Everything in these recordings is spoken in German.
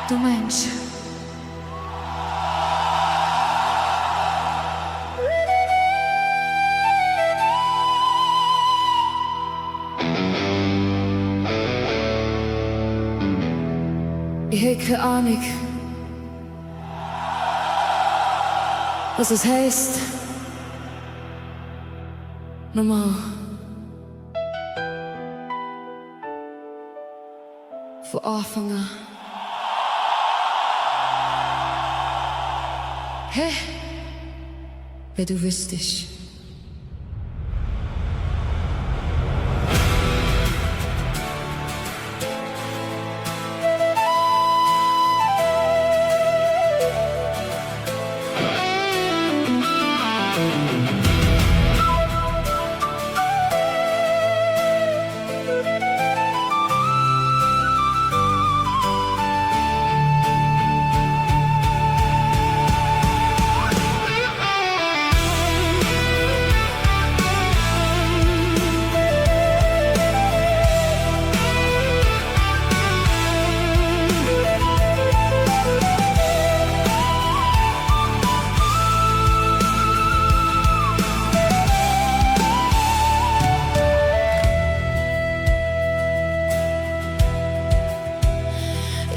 du Mensch. Ich hab keine Ahnung, was es heißt, normal. Von Anfang an. Hä? Wenn du wüsstest.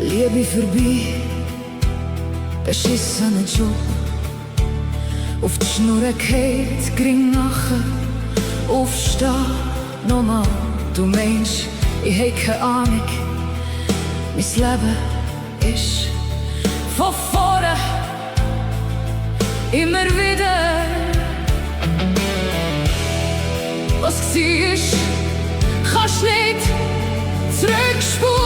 Liebe vorbei, beschissener Job. Auf die Schnur geht, gring nachher, aufstehen, nochmal. Du meinst, ich hab keine Ahnung, mein Leben ist von vorne, immer wieder. Was war, kannst nicht zurückspulen.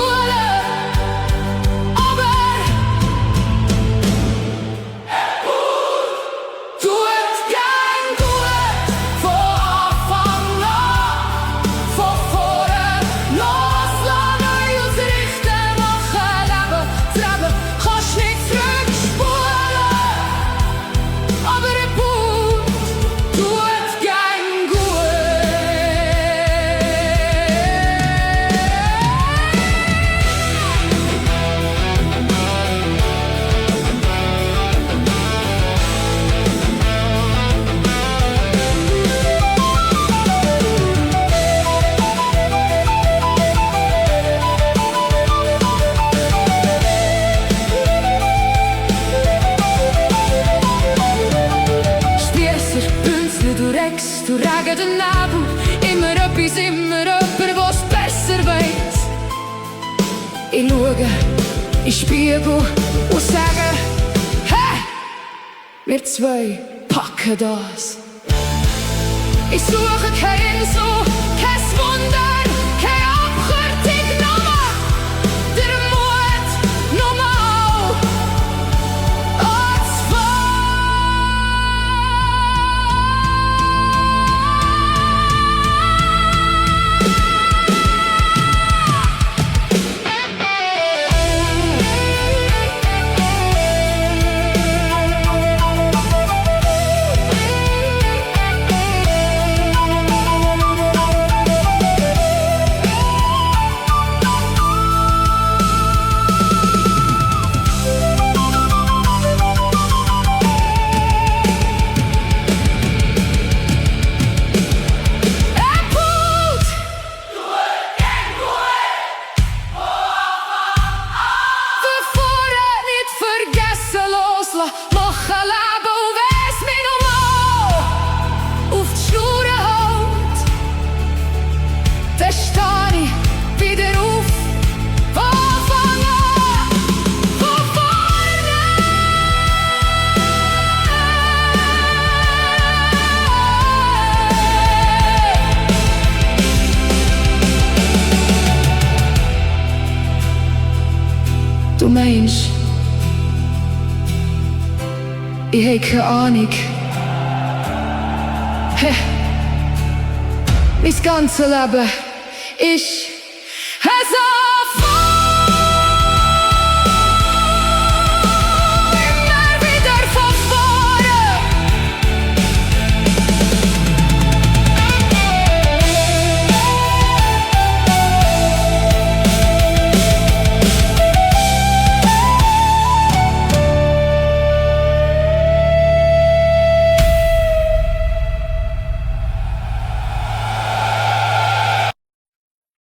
Du Regen, den Nebel, immer etwas, immer jemand, was besser weiss. Ich schaue in den Spiegel und sage, hey, wir zwei packen das. Ich suche keine Insel, kein Wunder, keine Abkürzung, nochmal der Mut, nochmal anzufangen. Mach ein Leben und weiss mich nochmal auf die Schnur hält, dann steh ich wieder auf, von Anfang an, von vorne. Du meinst, ich hab keine Ahnung. Mein ganzes Leben ist so.